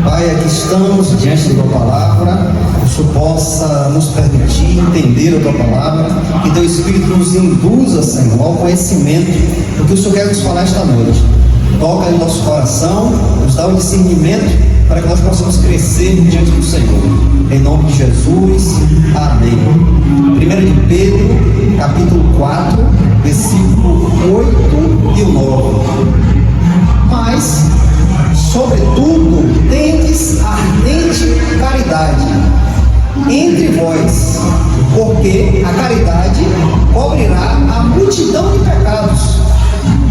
Pai, aqui estamos diante da Tua Palavra, que o Senhor possa nos permitir entender a Tua Palavra, que Teu Espírito nos induza, Senhor, ao conhecimento do que o Senhor quer nos falar esta noite. Toca em nosso coração, nos dá o discernimento para que nós possamos crescer diante do Senhor. Em nome de Jesus, amém. 1 de Pedro, capítulo 4, versículo 8 e 9. Mas, sobretudo, tendes ardente caridade entre vós, porque a caridade cobrirá a multidão de pecados,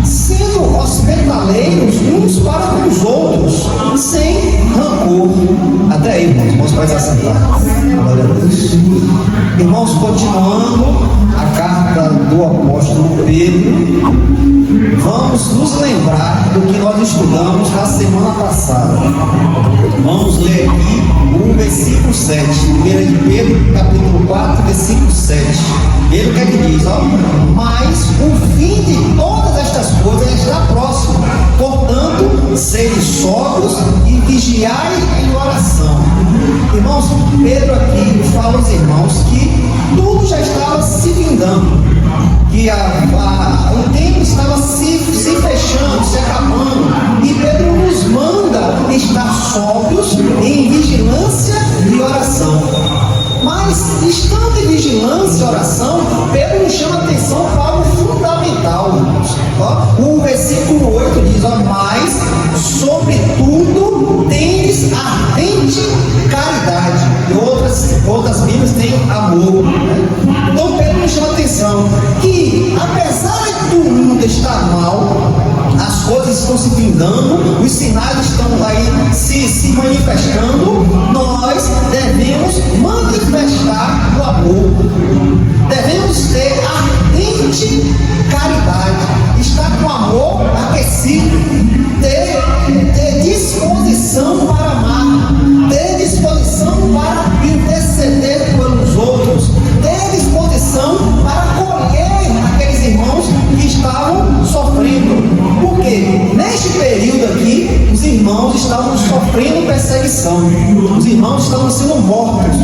sendo hospitaleiros uns para com os outros, sem rancor. Até aí, irmãos, vamos para assentar. Glória a Deus. Irmãos, continuando a carta do apóstolo Pedro, vamos nos lembrar do que nós estudamos na semana passada. Vamos ler aqui o versículo 7, 1 de Pedro, capítulo 4, versículo 7. Ele o que é que diz? Mas o fim de todas estas coisas está próximo. Portanto, sede sóbrios e vigiai em oração. Irmãos, Pedro aqui fala aos irmãos que tudo já estava se findando, que o tempo estava se fechando, se acabando, e Pedro nos manda estar sóbrios em vigilância e oração. Mas, estando em vigilância e oração, Pedro nos chama a atenção para algo fundamental. O versículo 8 diz: mas, sobretudo, tendes ardente caridade. E outras Bíblias têm amor. Então, Pedro nos chama a atenção que, apesar do mundo estar mal, as coisas estão se findando, os sinais estão aí se manifestando, nós devemos manifestar o amor, devemos ter ardente caridade, estar com o amor aquecido, ter disposição para amar, ter disposição para interceder pelos outros, ter disposição para acolher aqueles irmãos que estavam sofrendo. Porque neste período aqui, os irmãos estavam sofrendo perseguição, os irmãos estavam sendo mortos,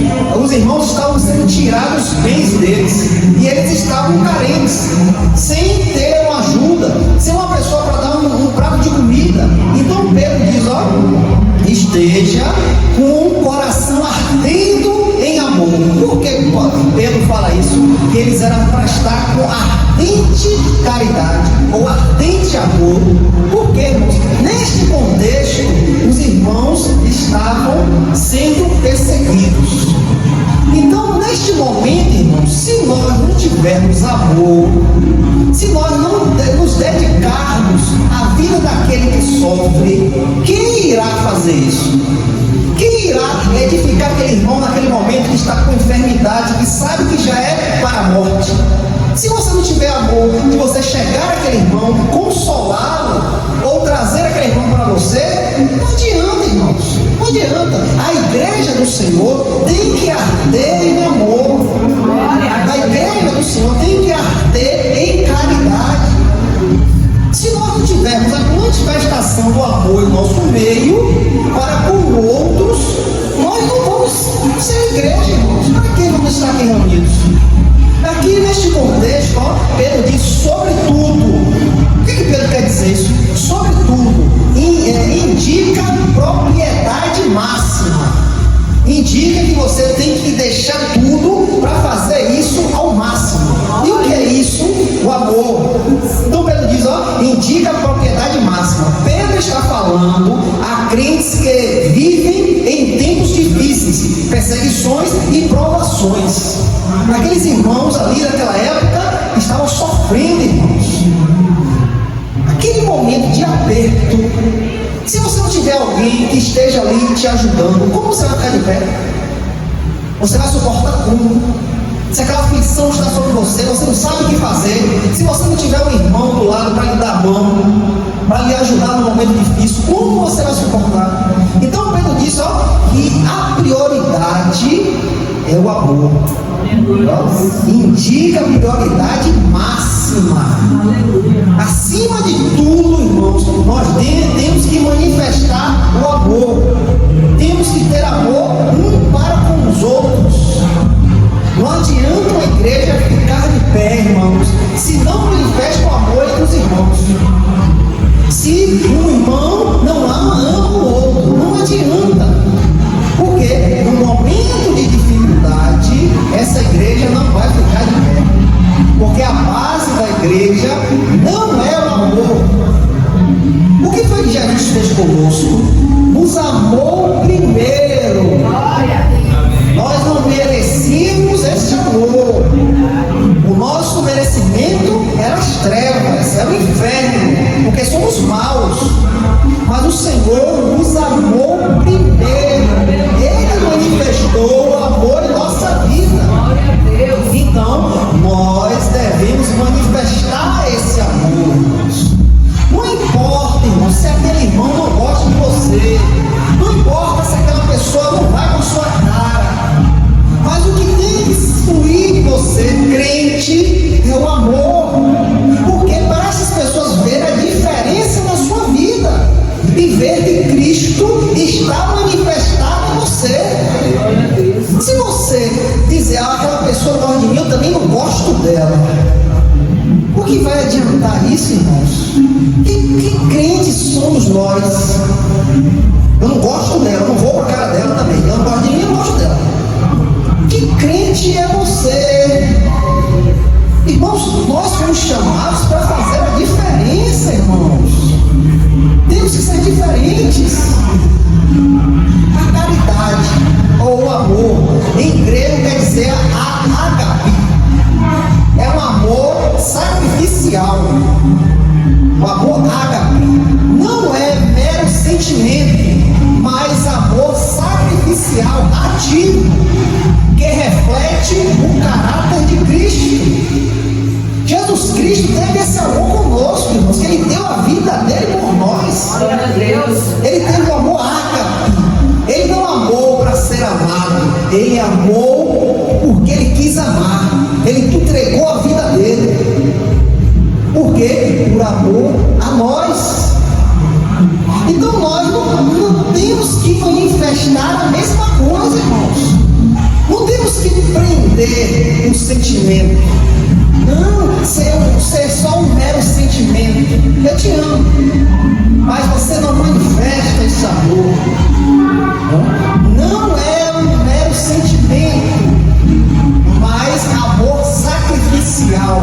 os irmãos estavam sendo tirados os bens deles, e eles estavam carentes, sem ter uma ajuda, sem uma pessoa para dar um prato de comida. Então Pedro diz: esteja com o coração ardendo em amor. Por que Pedro fala isso? Que eles eram para estar com ardente caridade ou ardente amor. Porque, irmãos, neste contexto, os irmãos estavam sendo perseguidos. Então, neste momento, irmãos, se nós não tivermos amor, se nós não nos dedicarmos à vida daquele que sofre, quem irá fazer isso? Quem irá edificar aquele irmão naquele momento que está com enfermidade, que sabe que já é para a morte? Se você não tiver amor, de você chegar àquele irmão, consolá-lo, ou trazer aquele irmão para você, não adianta, irmãos, não adianta. A igreja do Senhor tem que arder em amor, a igreja do Senhor tem que arder em caridade. Se nós não tivermos a manifestação do amor em nosso meio, para com outros, nós não vamos ser igreja, irmãos. Para que vamos estar aqui reunidos? Aqui neste contexto, Pedro diz: sobretudo. O que Pedro quer dizer isso? Sobretudo, indica propriedade máxima. Indica que você tem que deixar tudo para fazer isso ao máximo. E o que é isso? O amor. Então Pedro diz: indica a propriedade máxima. Pedro está falando a crentes que vivem em tempos difíceis, perseguições e provações. Aqueles irmãos ali naquela época estavam sofrendo, irmãos. Aquele momento de aperto. Se você não tiver alguém que esteja ali te ajudando, como você vai ficar de pé? Você vai suportar como? Se aquela aflição está sobre você, você não sabe o que fazer. Se você não tiver um irmão do lado para lhe dar a mão, para lhe ajudar no momento difícil, como você vai suportar? Então Pedro disse que a prioridade é o amor. Indica a prioridade máxima. Acima de tudo, irmãos, nós temos que manifestar o amor. amados, mas o Senhor nos amou primeiro. Ele manifestou o amor em nossa vida. Então, nós devemos manifestar esse amor, irmãos. Não importa, irmão, se aquele irmão não gosta de você. Não importa se aquela pessoa não vai com sua cara. Mas o que tem que fluir de você, crente, é o amor. Porque para essas pessoas verem a diferença na sua vida e ver que Cristo está manifestado em você. Se você dizer, aquela pessoa gosta de mim, eu também não gosto dela. O que vai adiantar isso, irmãos? Que crentes somos nós? Eu não gosto dela, eu não vou com a cara dela também. Eu não gosto de mim, eu não gosto dela. Que crente é você? Irmãos, nós fomos chamados para fazer a diferença, irmãos. Temos que ser diferentes. A caridade ou o amor, em grego quer dizer ágape. É um amor sacrificial. O amor ágape não é mero sentimento, mas amor sacrificial, ativo, que reflete o caráter de Cristo. Jesus Cristo teve esse amor conosco, irmãos, que Ele deu a vida dele por nós. Ele teve o amor ágape. Ele não amou para ser amado, Ele amou porque Ele quis amar. Ele entregou a vida dele. Por quê? Por amor a nós. Então nós não temos que manifestar a mesma coisa, irmãos. Não temos que prender um sentimento. Não, ser só um mero sentimento. Eu te amo, mas você não manifesta esse amor. Não é um mero sentimento, mas amor sacrificial,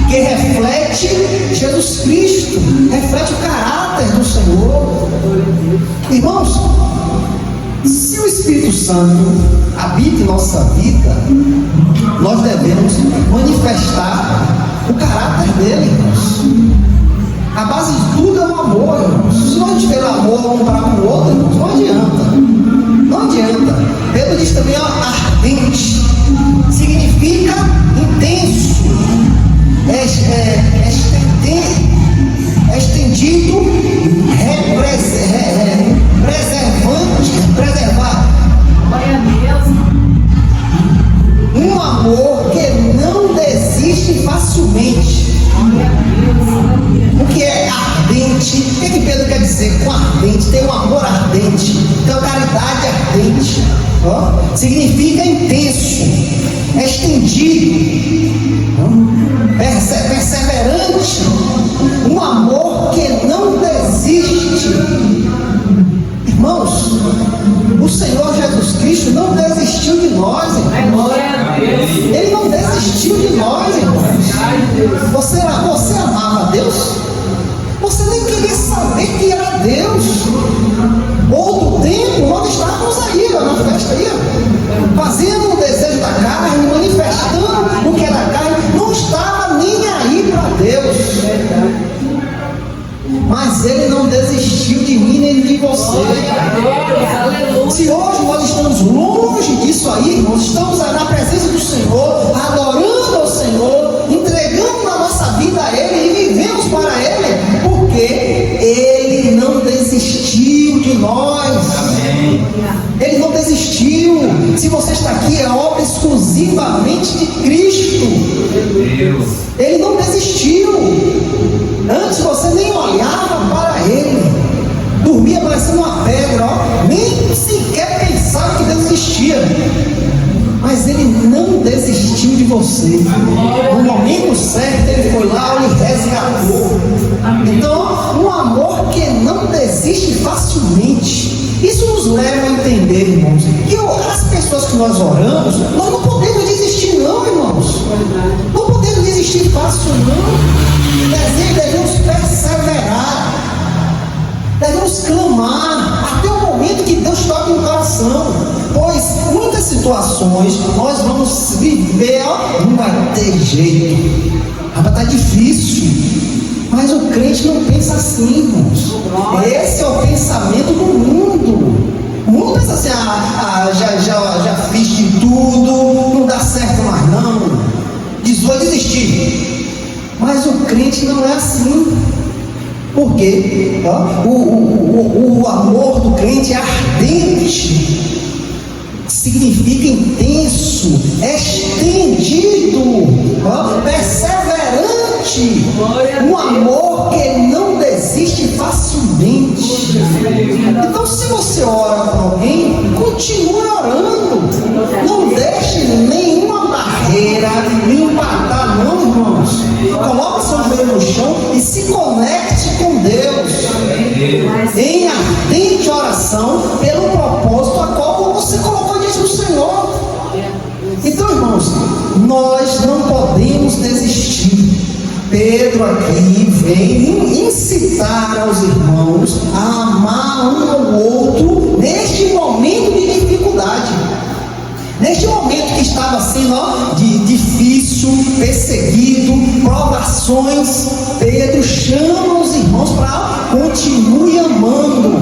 que reflete Jesus Cristo, reflete o caráter do Senhor. Irmãos, se o Espírito Santo habita em nossa vida, nós devemos manifestar o caráter dele, irmãos. A base de tudo é o amor, irmãos. Se não tiver amor um para o outro, irmãos, não adianta. Não adianta. Pedro diz também, ardente. Significa intenso. Estendido, preservado. Um amor que não desiste facilmente. O que é ardente? O que Pedro quer dizer com ardente? Tem um amor ardente, tem uma caridade ardente. Significa intenso, estendido, perseverante, um amor que não desiste. Irmãos, o Senhor Jesus Cristo não desistiu de nós, irmãos. Ele não desistiu de nós, irmãos. Você amava a Deus? Você nem queria saber que era Deus. Outro tempo, nós estávamos aí, na festa aí, fazendo o desejo da carne, manifestando o que era carne, não estava nem aí para Deus. Mas Ele não desistiu de mim nem de você. Se hoje nós estamos longe disso aí, irmãos, estamos na presença do Senhor, adorando ao Senhor, entregando a nossa vida a Ele e vivemos para Ele, porque Ele não desistiu de nós. Ele não desistiu. Se você está aqui, é obra exclusivamente de Cristo. Ele não desistiu. Antes você nem olhava para Ele, dormia parecendo uma pedra, nem sequer pensava que Deus existia. Mas Ele não desistiu de você. No momento certo Ele foi lá e resgatou. Então, um amor que não desiste facilmente. Isso nos leva a entender, irmãos, que as pessoas que nós oramos, nós não podemos desistir não, irmãos. Não podemos desistir fácil não. Devemos perseverar. Devemos clamar até o momento que Deus toque no coração. Pois muitas situações nós vamos viver, não vai ter jeito. Vai estar difícil. Mas o crente não pensa assim, irmãos. Esse é o pensamento do mundo. O mundo pensa assim: já fiz de tudo, não dá certo mais não, vou desistir. Mas o crente não é assim. Por quê? O amor do crente é ardente, significa intenso, estendido, perseverante, um amor que não desiste facilmente. Então, se você ora por alguém, continue orando, não deixe nenhuma barreira, nenhum patar, não, irmãos. Coloque seu joelho no chão e se conecte com Deus em ardente oração pelo propósito a qual você colocou diante do Senhor. Então, irmãos, nós não podemos desistir. Pedro aqui vem incitar aos irmãos a amar um ao outro neste momento de dificuldade. Neste momento que estava sendo difícil, perseguido, provações, Pedro chama os irmãos para continue amando,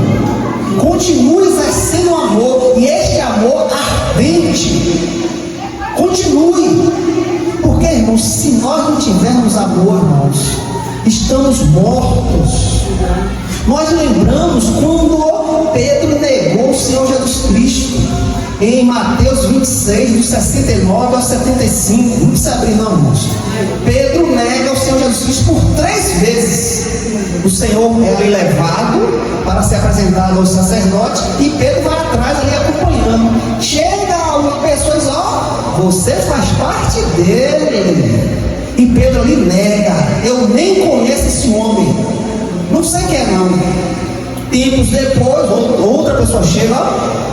continue exercendo o amor, e este amor ardente, continue, porque, irmãos, se nós não tivermos amor, irmãos, estamos mortos. Nós lembramos quando Pedro negou o Senhor Jesus Cristo. Em Mateus 26, do 69 ao 75, não precisa abrir não, irmãos. Pedro nega o Senhor Jesus Cristo por 3 vezes. O Senhor é levado para ser apresentado aos sacerdotes e Pedro vai atrás ali acompanhando. Chega uma pessoa e diz: você faz parte dele. E Pedro ali nega: eu nem conheço esse homem, não sei quem é não. Tempos depois, outra pessoa chega: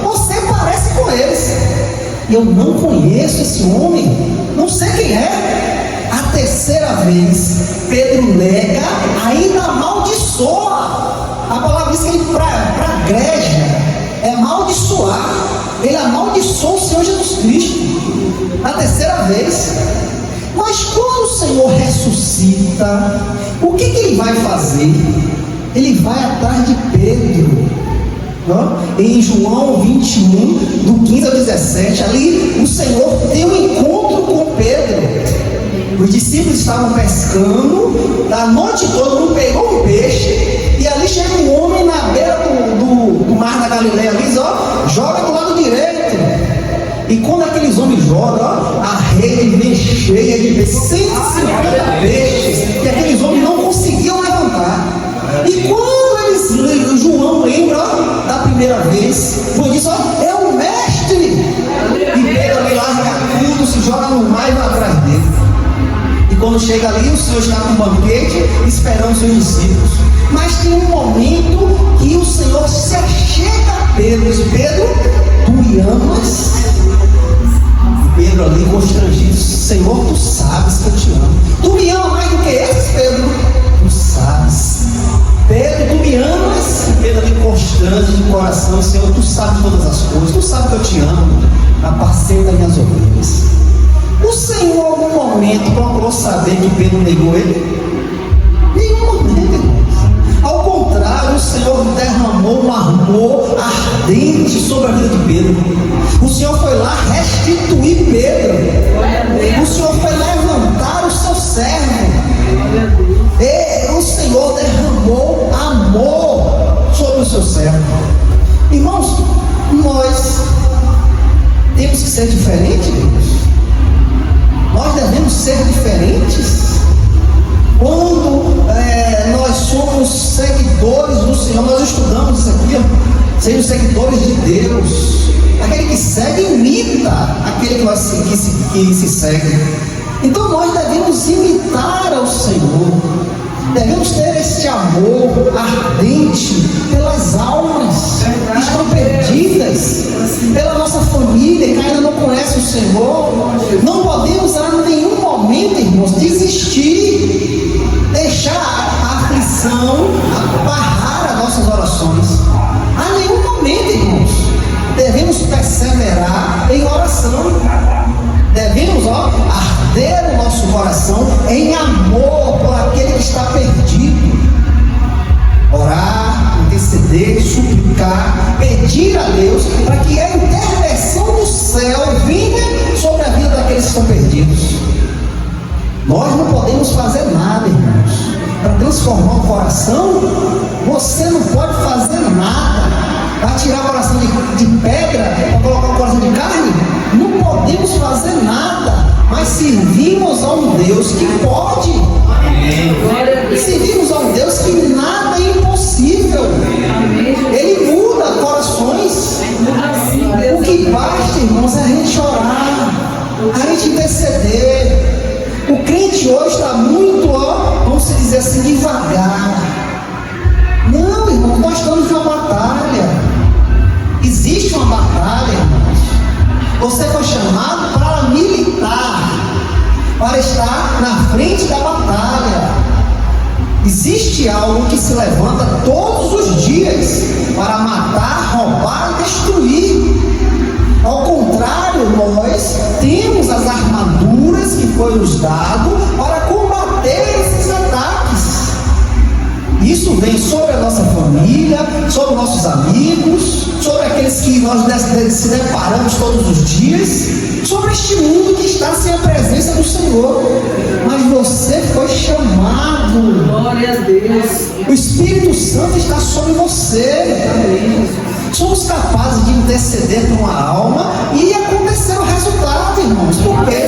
você parece com eles. Eu não conheço esse homem, não sei quem é. A 3ª vez, Pedro nega, ainda amaldiçoa. A palavra diz que ele pragueja, é amaldiçoar. Ele amaldiçoou o Senhor Jesus Cristo. A 3ª vez. Mas quando o Senhor ressuscita, o que ele vai fazer? Ele vai atrás de Pedro. Em João 21, do 15 ao 17, ali o Senhor tem um encontro com Pedro. Os discípulos estavam pescando, a noite toda não pegou um peixe, e ali chega um homem na beira do mar da Galileia, ali, joga do lado direito. E quando aqueles homens jogam, a rede vem cheia de peixes, 150 peixes, que aqueles homens não conseguiam levantar. E quando João lembra da primeira vez, foi disso: é o mestre. E Pedro ali larga tudo, se joga no mar e vai atrás dele. E quando chega ali, o Senhor está com um banquete esperando os seus discípulos. Mas tem um momento que o Senhor se achega a Pedro e diz: Pedro, tu me amas? E Pedro ali constrangido: Senhor, tu sabes que eu te amo. Tu me amas mais do que esses, Pedro? Tu sabes. Pedro, tu me amas? Pedro ali constante de coração: Senhor, tu sabes todas as coisas, tu sabes que eu te amo, apacenta minhas ovelhas. O Senhor, em algum momento, procurou saber que Pedro negou ele? Nenhum momento, irmãos. Ao contrário, o Senhor derramou um amor ardente sobre a vida de Pedro. O Senhor foi lá restituir Pedro. O Senhor foi levantar o seu servo. E o Senhor derramou amor sobre o seu servo. Irmãos, nós temos que ser diferentes, irmãos. Nós devemos ser diferentes. Quando nós somos seguidores do Senhor, nós estudamos isso aqui, sejam seguidores de Deus. Aquele que segue imita aquele que vai seguir, que se segue. Então nós devemos imitar ao Senhor, devemos ter este amor ardente pelas almas que estão perdidas, pela nossa família que ainda não conhece o Senhor. Não podemos a nenhum momento, irmãos, desistir, deixar a aflição barrar as nossas orações. A nenhum momento, irmãos, devemos perseverar em oração. Devemos arder o nosso coração em amor por aquele que está perdido. interceder, suplicar, pedir a Deus para que a intervenção do céu venha sobre a vida daqueles que estão perdidos. Nós não podemos fazer nada, irmãos. Para transformar o coração, você não pode fazer nada. Para tirar o coração de pedra, para colocar o coração de carne, não podemos fazer nada. Mas servimos a um Deus que pode. Servimos a um Deus que nada é impossível. Ele muda corações. O que basta, irmãos, é a gente orar, a gente interceder. O crente hoje está muito, vamos dizer assim, devagar. Não, irmãos, nós estamos numa batalha. Existe uma batalha, irmãos. Você foi chamado para militar, para estar na frente da batalha. Existe algo que se levanta todos os dias para matar, roubar e destruir. Ao contrário, nós temos as armaduras que foi nos dado para combater esses ataques. Isso vem sobre a nossa família, sobre nossos amigos, sobre aqueles que nós se deparamos todos os dias, sobre este mundo que está sem a presença do Senhor. Mas você foi chamado. Glória a Deus. O Espírito Santo está sobre você. Somos capazes de interceder por uma alma e acontecer o resultado, irmãos, porque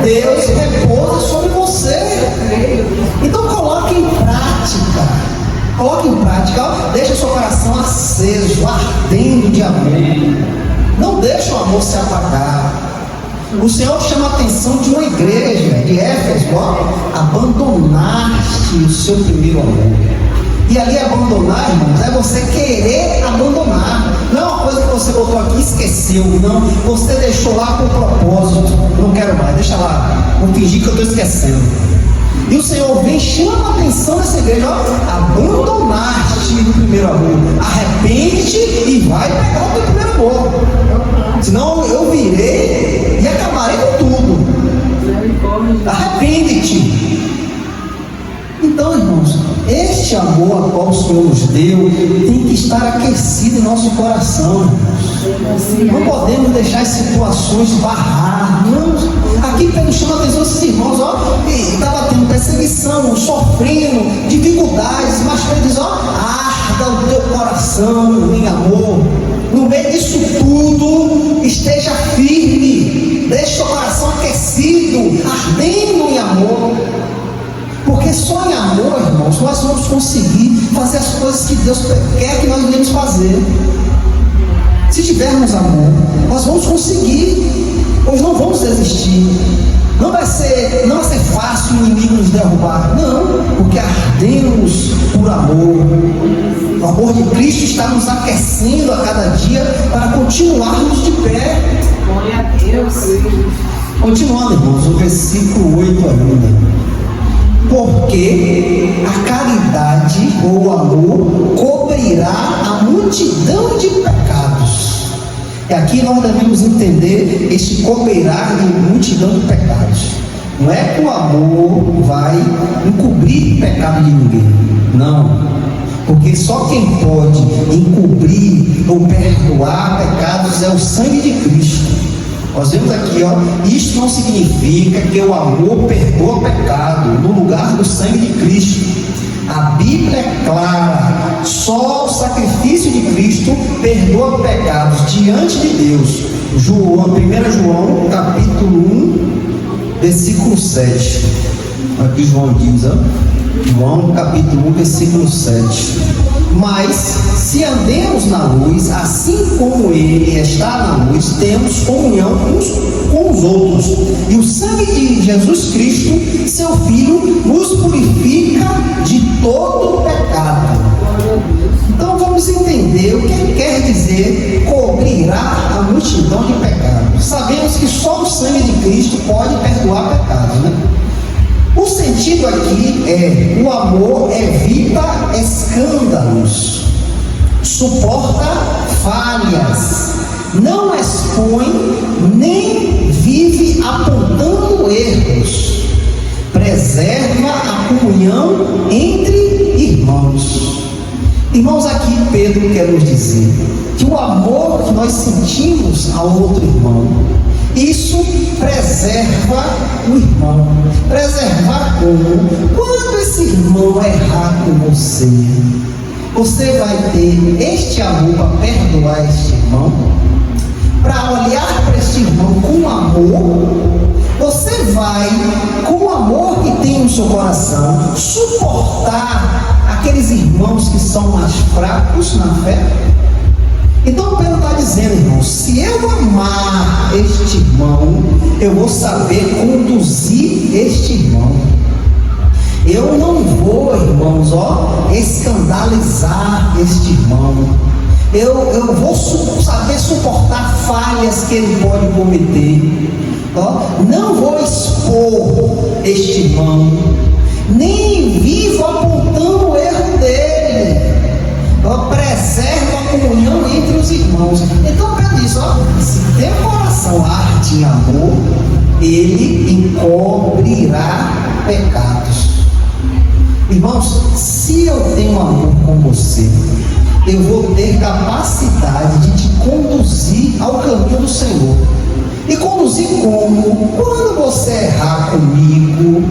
Deus repousa sobre você. Então coloque em prática. Coloque em prática. Deixa o seu coração aceso, ardendo de amor. Não deixe o amor se apagar. O Senhor chama a atenção de uma igreja de Éfeso: abandonaste o seu primeiro amor. E ali abandonar, irmãos, é você querer abandonar. Não é uma coisa que você botou aqui e esqueceu. Não, você deixou lá por propósito. Não quero mais, deixa lá. Vou fingir que eu estou esquecendo. E o Senhor vem, chama a atenção dessa igreja: abandonaste o primeiro amor. Arrepende-te e vai pegar o teu primeiro amor. Senão eu virei e acabarei com tudo. Arrepende-te. Então, irmãos, este amor a qual o Senhor nos deu tem que estar aquecido em nosso coração. Não podemos deixar as situações barrar. Não. Aqui Pedro chama a atenção desses irmãos: estava tendo perseguição, sofrendo dificuldades, mas Pedro diz: arda o teu coração em amor. No meio disso tudo, esteja firme, deixe o coração aquecido, ardendo em amor. Porque só em amor, irmãos, nós vamos conseguir fazer as coisas que Deus quer que nós devemos fazer. Se tivermos amor, nós vamos conseguir, pois não vamos desistir. Não vai ser fácil o inimigo nos derrubar, não, porque ardemos por amor. O amor de Cristo está nos aquecendo a cada dia para continuarmos de pé. Glória a Deus. Continuando, irmãos, o versículo 8 ainda. Porque a caridade ou o amor cobrirá a multidão de pecados. E aqui nós devemos entender este cobrirá de multidão de pecados. Não é que o amor vai encobrir o pecado de ninguém. Não. Porque só quem pode encobrir ou perdoar pecados é o sangue de Cristo. Nós vemos aqui, isto não significa que o amor perdoa pecado no lugar do sangue de Cristo. A Bíblia é clara: só o sacrifício de Cristo perdoa pecados diante de Deus. 1 João capítulo 1, versículo 7. Aqui João diz, João capítulo 1, versículo 7. Mas se andemos na luz, assim como Ele está na luz, temos comunhão uns com os outros. E o sangue de Jesus Cristo, seu Filho, nos purifica de todo pecado. Então vamos entender o que quer dizer cobrirá a multidão de pecados. Sabemos que só o sangue de Cristo pode perdoar pecados, né? O sentido aqui é: o amor evita escândalos, suporta falhas, não expõe nem vive apontando erros, preserva a comunhão entre irmãos. Irmãos, aqui Pedro quer nos dizer que o amor que nós sentimos ao outro irmão, isso preserva o irmão. Preservar como? Quando esse irmão errar com você, você vai ter este amor para perdoar este irmão, para olhar para este irmão com amor. Você vai, com o amor que tem no seu coração, suportar aqueles irmãos que são mais fracos na fé. Então Pedro está dizendo, irmãos, se eu amar este irmão, eu vou saber conduzir este irmão. Eu não vou, irmãos, escandalizar este irmão. Eu vou saber suportar falhas que ele pode cometer. Não vou expor este irmão, nem vivo apontando o erro dele. Preserva a comunhão entre os irmãos. Então Pedro diz, se tem coração arte em amor, ele encobrirá pecados. Irmãos, se eu tenho amor com você, eu vou ter capacidade de te conduzir ao caminho do Senhor. E conduzir como? Quando você errar comigo,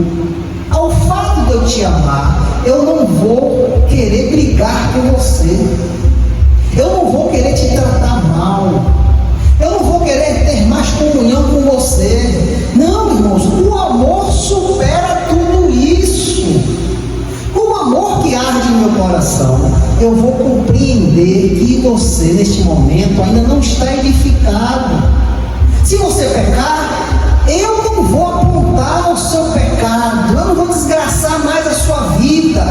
ao fato de eu te amar, eu não vou querer brigar com você, eu não vou querer te tratar mal, eu não vou querer ter mais comunhão com você. Não, irmãos, o amor supera tudo isso. O amor que arde em meu coração, eu vou compreender que você neste momento ainda não está edificado. Se você pecar, eu não vou apontar o seu pecado, eu não vou desgraçar mais a sua vida,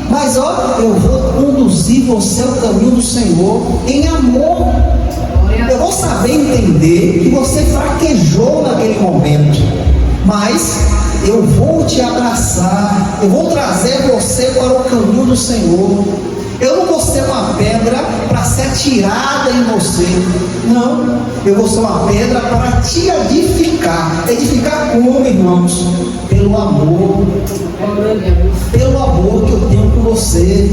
mas eu vou conduzir você ao caminho do Senhor em amor. Eu vou saber entender que você fraquejou naquele momento, mas eu vou te abraçar, eu vou trazer você para o caminho do Senhor. Eu não vou ser uma pedra para ser atirada em você. Não, eu vou ser uma pedra para te edificar. Edificar como, irmãos? Pelo amor. Pelo amor que eu tenho por você.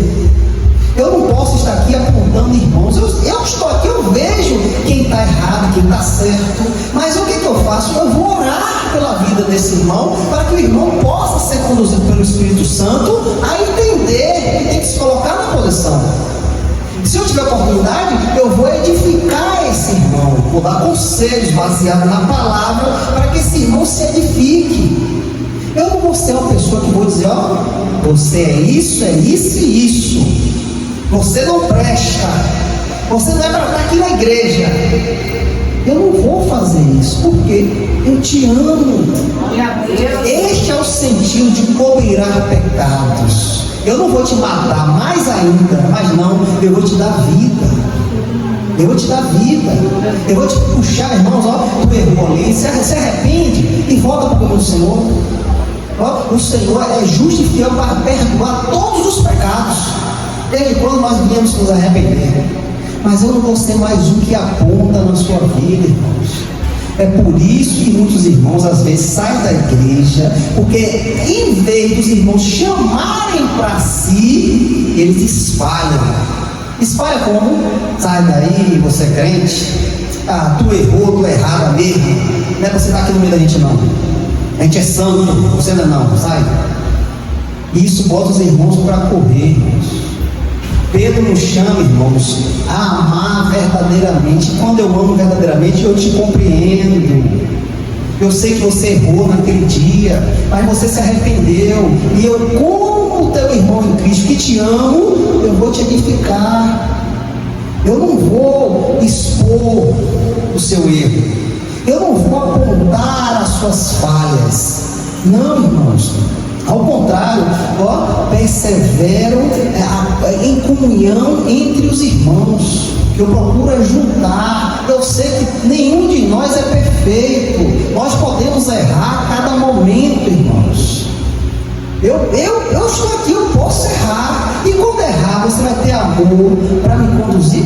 Eu não posso estar aqui apontando irmãos. Eu estou aqui, eu vejo quem está errado, quem está certo. Mas o que eu faço? Eu vou orar pela vida desse irmão, para que o irmão possa ser conduzido pelo Espírito Santo a entender que tem que se colocar na posição. Se eu tiver oportunidade, eu vou edificar esse irmão, vou dar conselhos baseados na palavra, para que esse irmão se edifique. Eu não vou ser uma pessoa que vou dizer, você é isso e isso. Você não presta. Você não é para estar aqui na igreja. Eu não vou fazer isso, porque eu te amo. Este é o sentido de cobrir pecados. Eu não vou te matar mais ainda, mas não, eu vou te dar vida. Eu vou te dar vida. Eu vou te puxar, irmãos, tu errou ali, se arrepende e volta para o caminho do Senhor. O Senhor é justo e fiel para perdoar todos os pecados, desde quando nós viemos nos arrepender. Mas eu não vou ser mais um que aponta na sua vida, irmãos. É por isso que muitos irmãos às vezes saem da igreja, porque em vez dos irmãos chamarem para si, eles espalham. Espalha como? Sai daí, você é crente. Tu errou, tu é errada mesmo. Não é para você estar aqui no meio da gente, não. A gente é santo, você não, sai. Isso bota os irmãos para correr, irmãos. Pedro nos chama, irmãos, a amar verdadeiramente. Quando eu amo verdadeiramente, eu te compreendo. Eu sei que você errou naquele dia, mas você se arrependeu. E eu, como teu irmão em Cristo, que te amo, eu vou te edificar. Eu não vou expor o seu erro. Eu não vou apontar as suas falhas. Não, irmãos. Ao contrário, persevero em comunhão entre os irmãos. Eu procuro juntar. Eu sei que nenhum de nós é perfeito. Nós podemos errar a cada momento, irmãos. Eu estou aqui, eu posso errar. E quando errar, você vai ter amor para me conduzir.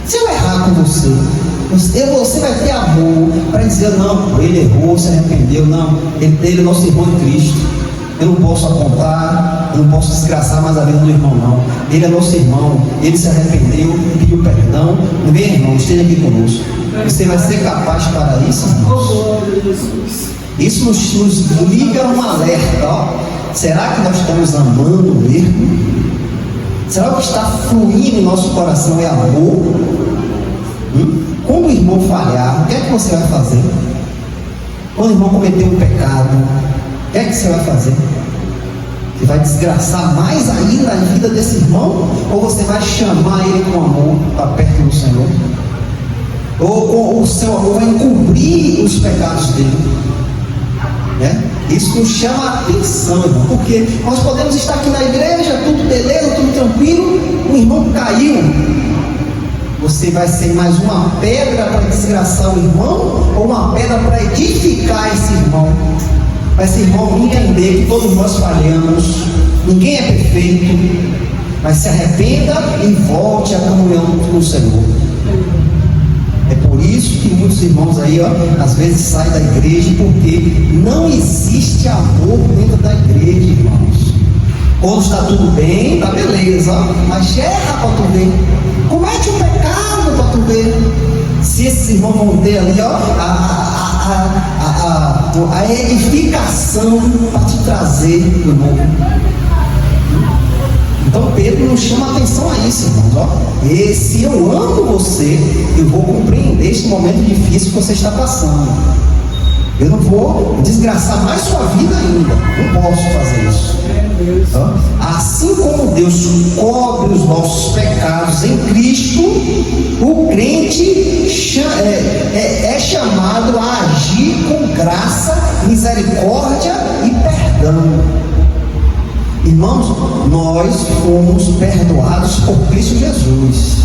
Se eu errar com você vai ter amor para dizer, não, ele errou, se arrependeu, não, ele é nosso irmão em Cristo. Eu não posso apontar, eu não posso desgraçar mais a vida do irmão, não. Ele é nosso irmão, ele se arrependeu, pediu perdão. Vem, irmão, esteja aqui conosco. Você vai ser capaz para isso, irmãos? Isso nos liga um alerta, ó. Será que nós estamos amando mesmo? Será que o que está fluindo em nosso coração é amor? Quando o irmão falhar, o que é que você vai fazer? Quando o irmão cometer um pecado, o que é que você vai fazer? Você vai desgraçar mais ainda a vida desse irmão? Ou você vai chamar ele com amor para perto do Senhor? Ou o seu amor vai encobrir os pecados dele? Isso nos chama a atenção, irmão, porque nós podemos estar aqui na igreja, tudo beleza, tudo tranquilo, o irmão caiu. Você vai ser mais uma pedra para desgraçar o irmão, ou uma pedra para edificar esse irmão? Para esse irmão entender que todos nós falhamos, ninguém é perfeito, mas se arrependa e volte à comunhão com o Senhor. É por isso que muitos irmãos aí, ó, às vezes saem da igreja, porque não existe amor dentro da igreja, irmãos. Quando está tudo bem, tá beleza, ó, mas erra para tu ver, comete um pecado para tu ver. Se esses irmãos vão ter ali, ó, a edificação para te trazer do novo. Então Pedro nos chama a atenção a isso, irmãos, ó. E se eu amo você, eu vou compreender esse momento difícil que você está passando. Eu não vou desgraçar mais sua vida ainda. Não posso fazer isso. Assim como Deus cobre os nossos pecados em Cristo, o crente é chamado a agir com graça, misericórdia e perdão. Irmãos, nós fomos perdoados por Cristo Jesus.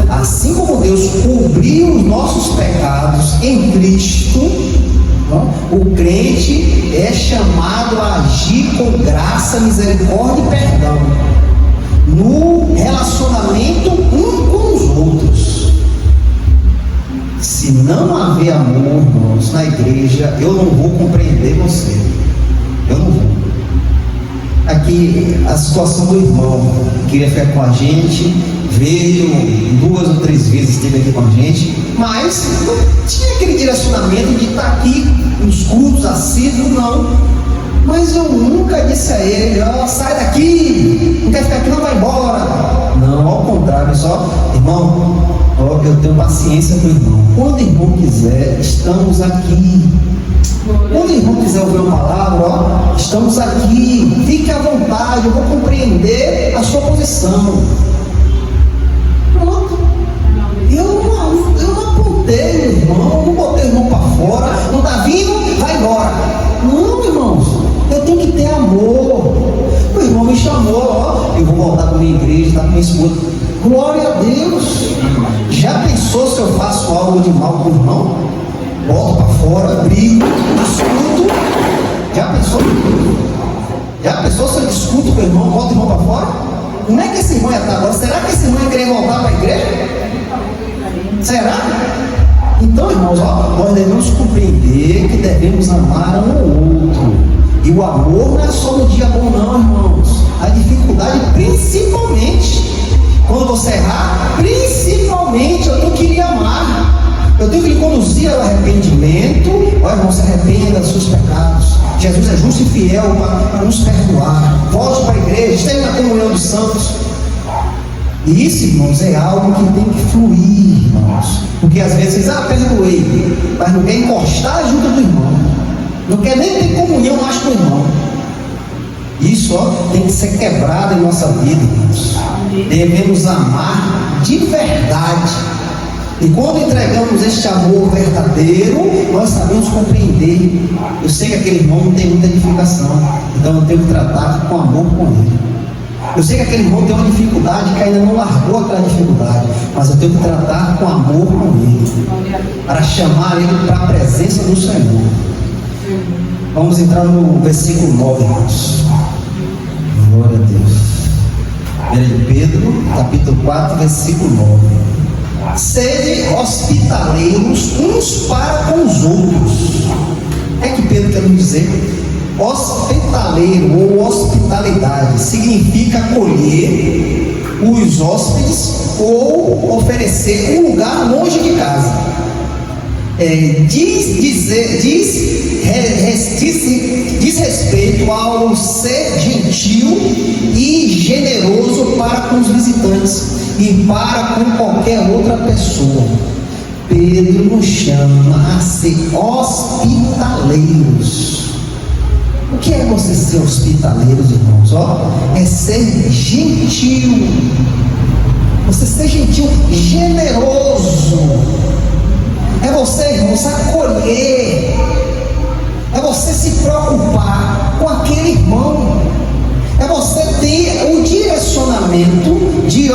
Assim como Deus cobriu os nossos pecados em Cristo, o crente é chamado a agir com graça, misericórdia e perdão no relacionamento um com os outros. Se não haver amor, irmãos, na igreja, eu não vou compreender você. Eu não vou. Aqui a situação do irmão, queria ficar com a gente, veio 2 ou 3 vezes, esteve aqui com a gente, mas não tinha aquele direcionamento de estar aqui nos cultos assíduos, não. Mas eu nunca disse a ele, ó, sai daqui, não quer ficar aqui, não, vai embora. Não, ao contrário, só, irmão, ó, eu tenho paciência com o irmão. Quando o irmão quiser, estamos aqui. Quando o irmão quiser ouvir uma palavra, ó, estamos aqui, fique à vontade, eu vou compreender a sua posição. Pronto. Eu não apontei o irmão, não botei o irmão para fora, não está vindo, vai embora. Não, irmãos, eu tenho que ter amor. O irmão me chamou, ó, eu vou voltar para minha igreja, estar com minha esposa. Glória a Deus. Já pensou se eu faço algo de mal com o irmão? Boto para fora, brigo, discuto. Já pensou? Já pensou se eu discuto com o irmão, boto o irmão para fora? Como é que esse irmão ia estar agora? Será que esse irmão ia querer voltar para a igreja? Será? Então, irmãos, ó, nós devemos compreender que devemos amar um ao outro. E o amor não é só no dia bom, não, irmãos. A dificuldade, principalmente, quando você errar, principalmente, eu tenho que lhe amar. Eu tenho que lhe conduzir ao arrependimento. Ó, irmão, se arrependa dos seus pecados. Jesus é justo e fiel para nos perdoar. Volte para a igreja, esteja na comunhão dos santos. E isso, irmãos, é algo que tem que fluir, irmãos. Porque às vezes vocês, perdoei, mas não quer encostar junto do irmão. Não quer nem ter comunhão mais com o irmão. Isso, ó, tem que ser quebrado em nossa vida, irmãos. Devemos amar de verdade. E quando entregamos este amor verdadeiro, nós sabemos compreender. Eu sei que aquele irmão não tem muita edificação, então eu tenho que tratar com amor com ele. Eu sei que aquele irmão tem uma dificuldade que ainda não largou aquela dificuldade, mas eu tenho que tratar com amor com ele, para chamar ele para a presença do Senhor. Vamos entrar no versículo 9, irmãos. Glória a Deus. 1 Pedro, capítulo 4, versículo 9. Sede hospitaleiros uns para com os outros. É que Pedro quer nos dizer. Hospitaleiro ou hospitalidade significa acolher os hóspedes ou oferecer um lugar longe de casa. Diz respeito ao ser gentil e generoso para com os visitantes e para com qualquer outra pessoa. Pedro nos chama a ser hospitaleiros. O que é você ser hospitaleiros, irmãos? É ser gentil. Você ser gentil, generoso. É você, irmãos, acolher. É você se preocupar com aquele irmão. É você ter o direcionamento de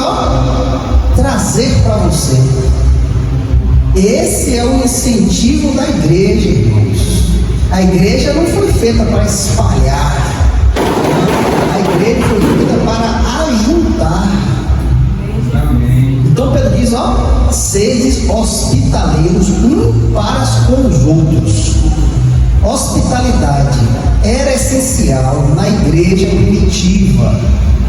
trazer para você. Esse é o incentivo da igreja, irmãos. A igreja não foi feita para espalhar. A igreja foi feita para ajudar. Então Pedro diz, sedes hospitaleiros uns para com os outros. Hospitalidade era essencial na igreja primitiva.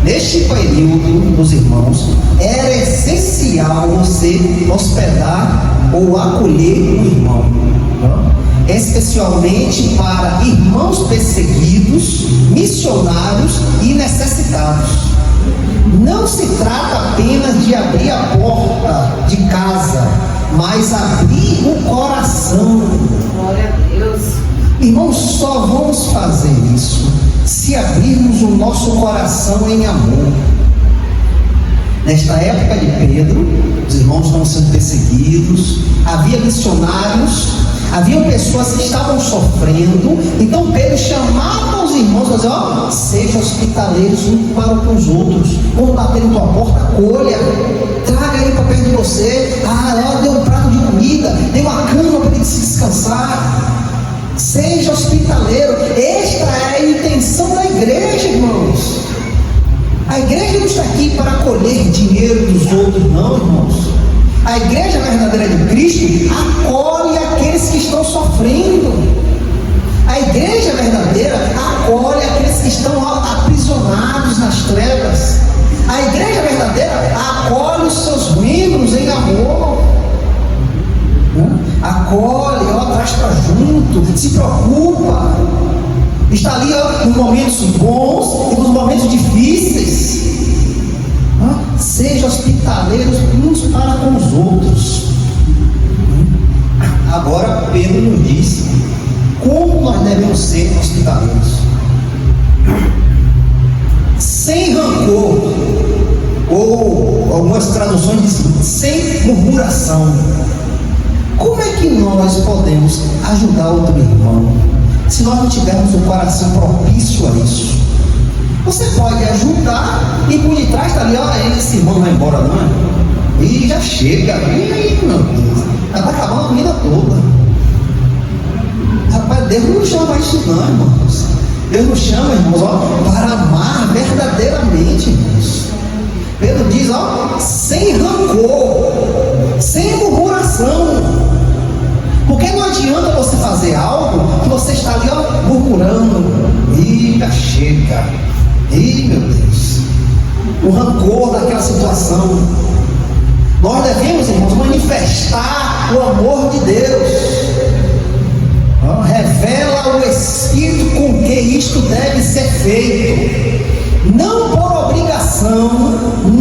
Neste período, os irmãos, era essencial você hospedar ou acolher um irmão, especialmente para irmãos perseguidos, missionários e necessitados. Não se trata apenas de abrir a porta de casa, mas abrir o coração. Glória a Deus. Irmãos, só vamos fazer isso se abrirmos o nosso coração em amor. Nesta época de Pedro, os irmãos estavam sendo perseguidos, havia missionários, haviam pessoas que estavam sofrendo. Então Pedro chamava os irmãos para dizer, sejam hospitaleiros uns para com os outros. Quando bater na tua porta, acolha, traga ele para perto de você. Dê um prato de comida, dê uma cama para ele se descansar. Seja hospitaleiro. Esta é a intenção da igreja, irmãos. A igreja não está aqui para colher dinheiro dos outros, não, irmãos. A igreja verdadeira de Cristo acolhe aqueles que estão sofrendo. A igreja verdadeira acolhe aqueles que estão aprisionados nas trevas. A igreja verdadeira acolhe os seus membros em amor. Acolhe, traz para junto, se preocupa, está ali nos momentos bons e nos momentos difíceis. Seja hospitaleiros uns para com os outros. Agora Pedro nos diz como nós devemos ser hospitaleiros: sem rancor, ou algumas traduções dizem sem murmuração. Como é que nós podemos ajudar outro irmão se nós não tivermos um coração propício a isso? Você pode ajudar e por detrás está ali, esse irmão vai embora, não é? E já chega, meu Deus, já está acabando a comida toda. Rapaz, Deus não chama isso não, irmãos. Deus nos chama, irmãos, para amar verdadeiramente, irmãos. Pedro diz, sem rancor, sem murmuração. Porque não adianta você fazer algo que você está ali murmurando. Já chega. Meu Deus. O rancor daquela situação. Nós devemos, irmãos, manifestar o amor de Deus. Revela o Espírito com que isto deve ser feito. Não por obrigação,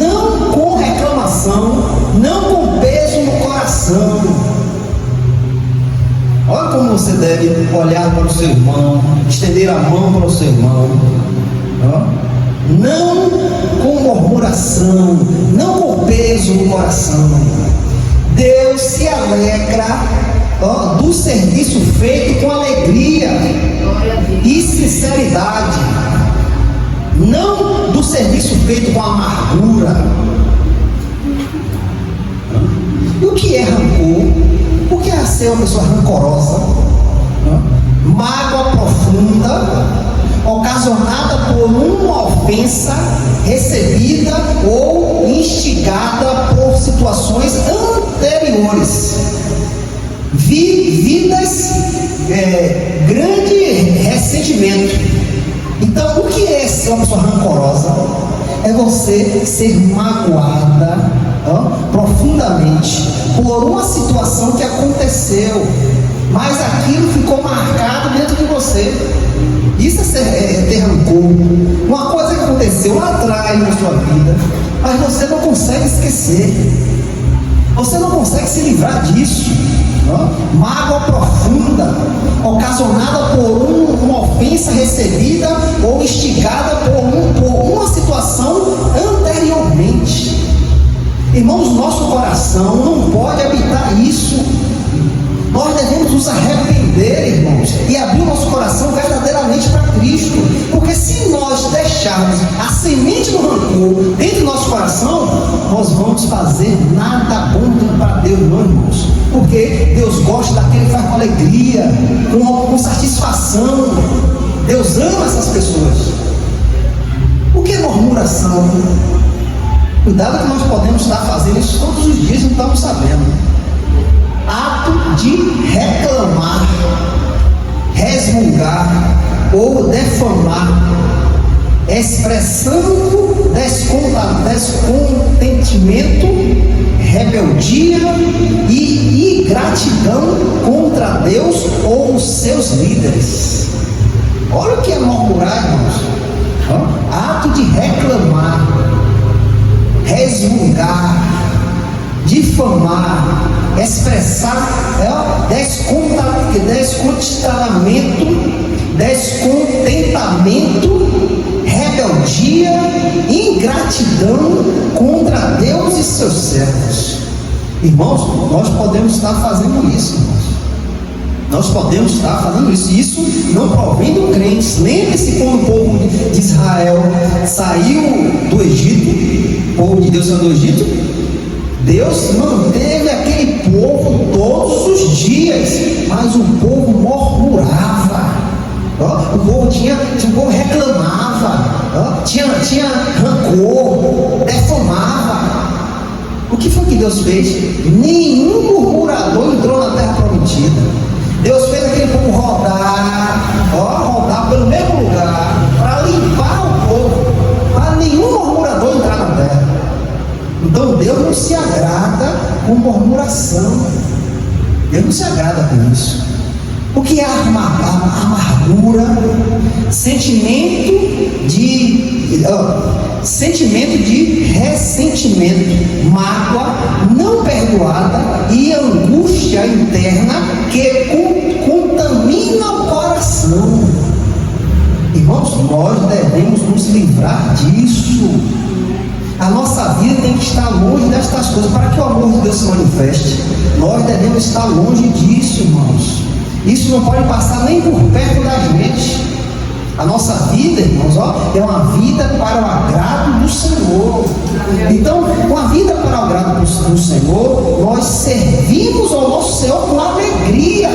não com reclamação, não com peso no coração. Olha como você deve olhar para o seu irmão, estender a mão para o seu irmão. Não com murmuração, não com peso no coração. Deus se alegra do serviço feito com alegria e sinceridade, não do serviço feito com amargura. E o que é rancor? O que é ser uma pessoa rancorosa? Mágoa profunda, ocasionada por uma ofensa recebida ou instigada por situações anteriores. Vidas grande ressentimento. ser uma pessoa rancorosa, é você ser magoada profundamente por uma situação que aconteceu, mas aquilo ficou marcado dentro de você. Isso é ter rancor. Uma coisa que aconteceu lá atrás na sua vida, mas você não consegue esquecer. Você não consegue se livrar disso. Mágoa profunda, ocasionada por uma ofensa recebida ou instigada por uma situação anteriormente. Irmãos, nosso coração não pode habitar isso. Nós devemos nos arrepender, irmãos, e abrir o nosso coração verdadeiramente para Cristo. Porque se nós deixarmos a semente do rancor dentro do nosso coração, nós vamos fazer nada bom para Deus, não, irmãos. Porque Deus gosta daquele que faz com alegria, com satisfação. Deus ama essas pessoas. O que é murmuração? Cuidado que nós podemos estar fazendo isso todos os dias e não estamos sabendo. Ato de reclamar, resmungar ou defamar, expressando descontentamento, rebeldia e ingratidão contra Deus ou os seus líderes. Olha o que é murmurar, irmãos. Ato de reclamar, resmungar, difamar, expressar descontentamento, rebeldia, ingratidão contra Deus e seus servos. Irmãos, nós podemos estar fazendo isso, irmãos. Nós podemos estar fazendo isso. Isso não provém do crente. Lembre-se quando o povo de Israel saiu do Egito, o povo de Deus saiu do Egito. Deus manteve aquele povo todos os dias, mas o povo murmurava. O povo reclamava, tinha rancor, defamava. O que foi que Deus fez? Nenhum murmurador entrou na terra prometida. Deus fez aquele povo rodar pelo mesmo lugar, para limpar o povo, para nenhum murmurador entrar na terra. Então Deus não se agrada com murmuração. Deus não se agrada com isso. O que é amargura? Sentimento de ressentimento, mágoa não perdoada e angústia interna que contamina o coração. Irmãos, nós devemos nos livrar disso. A nossa vida tem que estar longe destas coisas. Para que o amor de Deus se manifeste, nós devemos estar longe disso, irmãos. Isso não pode passar nem por perto da gente. A nossa vida, irmãos, é uma vida para o agrado do Senhor. Então, uma vida para o agrado do Senhor, nós servimos ao nosso Senhor com alegria.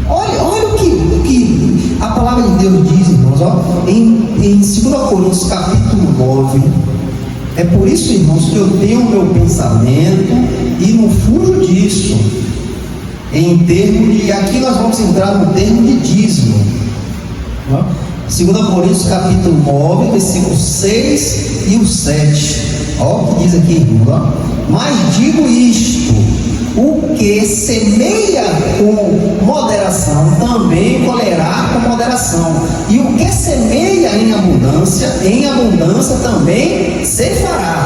Olha o que a palavra de Deus diz, irmãos, em 2 Coríntios capítulo 9. É por isso, irmãos, que eu tenho o meu pensamento e não fujo disso. Em termos de, aqui nós vamos entrar no termo de dízimo. 2 Coríntios capítulo 9, versículos 6 e o 7. Olha o que diz aqui, irmão. Mas digo isto: o que semeia com moderação também colherá com moderação, e o que semeia em abundância também ceifará.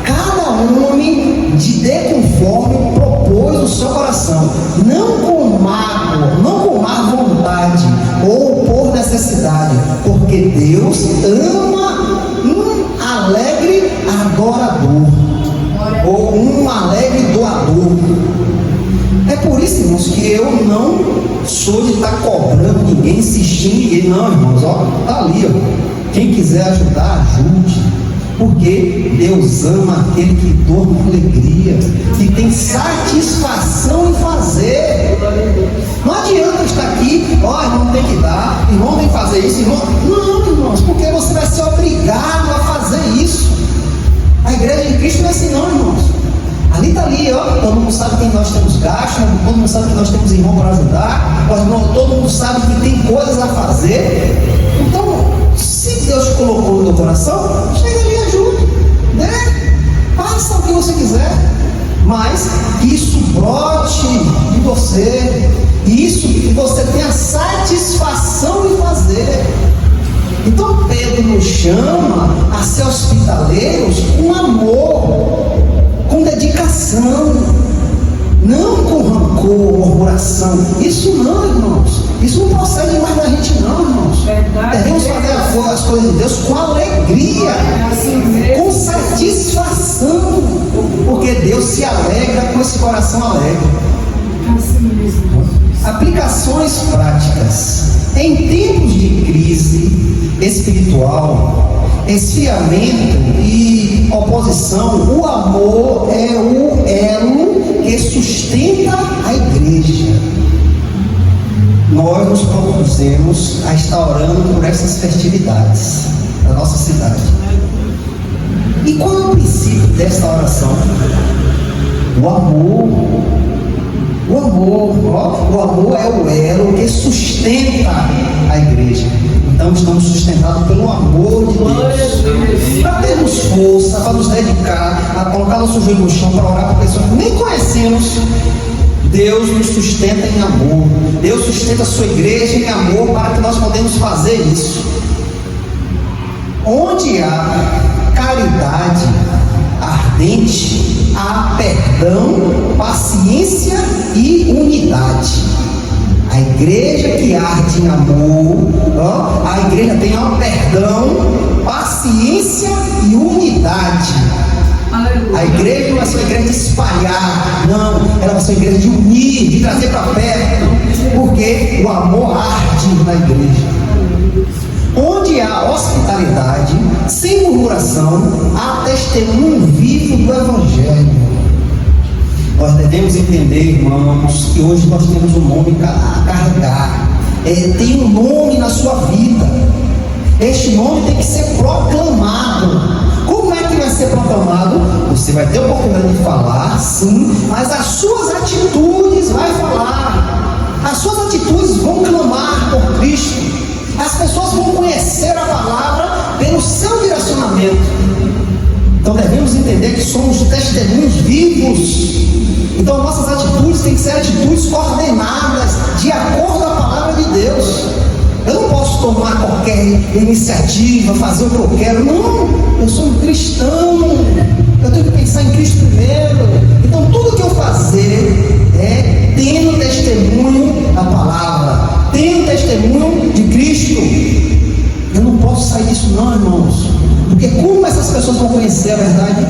Cada homem dê conforme propôs o seu coração, não com mágoa, não com má vontade ou por necessidade, porque Deus ama um alegre adorador, ou um alegre doador. É por isso, irmãos, que eu não sou de estar cobrando ninguém, insistindo em ninguém. Não, irmãos, está ali, quem quiser ajudar, ajude. Porque Deus ama aquele que doa com alegria, que tem satisfação em fazer. Não adianta estar aqui, irmão tem que dar, irmão tem que fazer isso, irmão. Não, irmãos, porque você vai ser obrigado a fazer isso. A igreja de Cristo não é assim, não, irmãos. Ali está ali, todo mundo sabe que nós temos gasto, todo mundo sabe que nós temos irmão para ajudar, todo mundo sabe que tem coisas a fazer. Então, Deus colocou no teu coração, chega ali e ajuda, né? Faça o que você quiser, mas isso brote de você, isso que você tenha satisfação em fazer. Então Pedro nos chama a ser hospitaleiros com amor, com dedicação, não com rancor, murmuração. Isso não, irmãos. Isso não procede mais da gente, não, irmãos. Devemos fazer as coisas de Deus com alegria, com satisfação, porque Deus se alegra com esse coração alegre. Aplicações práticas. Em tempos de crise espiritual, esfriamento e oposição, o amor é o elo que sustenta a igreja. Nós nos propusemos a estar orando por essas festividades da nossa cidade. E qual é o princípio desta oração? O amor. O amor é o elo que sustenta a igreja. Então estamos sustentados pelo amor de Deus. Para termos força, para nos dedicar, a colocar nosso joelho no chão para orar por pessoas que nem conhecemos, Deus nos sustenta em amor. Deus sustenta a sua igreja em amor para que nós podemos fazer isso. Onde há caridade ardente, há perdão, paciência e unidade. A igreja que arde em amor, a igreja tem perdão, paciência e unidade. A igreja não vai ser uma igreja de espalhar, não, ela vai ser uma igreja de unir, de trazer para perto, porque o amor arde na igreja. Onde há hospitalidade, sem murmuração, há testemunho vivo do Evangelho. Nós devemos entender, irmãos, que hoje nós temos um nome a carregar. Tem um nome na sua vida. Este nome tem que ser proclamado. Como é que vai ser proclamado? Você vai ter a oportunidade de falar, sim, mas as suas atitudes vão falar. As suas atitudes vão clamar por Cristo. As pessoas vão conhecer a palavra pelo seu direcionamento. Então devemos entender que somos testemunhos vivos. Então nossas atitudes têm que ser atitudes coordenadas de acordo com a palavra de Deus. Eu não posso tomar qualquer iniciativa, fazer o que eu quero. Não, eu sou um cristão. Eu tenho que pensar em Cristo primeiro. Então tudo que eu fazer é tendo testemunho da palavra, tendo testemunho de Cristo. Eu não posso sair disso não, irmãos. Porque como essas pessoas vão conhecer a verdade,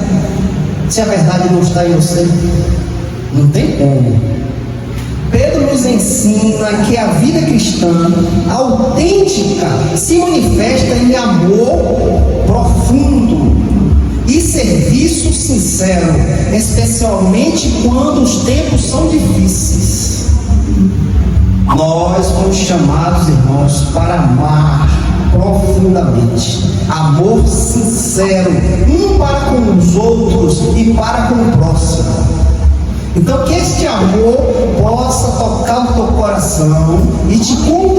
se a verdade não está em você? Não tem como. Pedro nos ensina que a vida cristã autêntica se manifesta em amor profundo e serviço sincero, especialmente quando os tempos são difíceis. Nós fomos chamados, irmãos, para amar profundamente, amor sincero, um para com os outros e para com o próximo. Então que este amor possa tocar o teu coração e te conduzir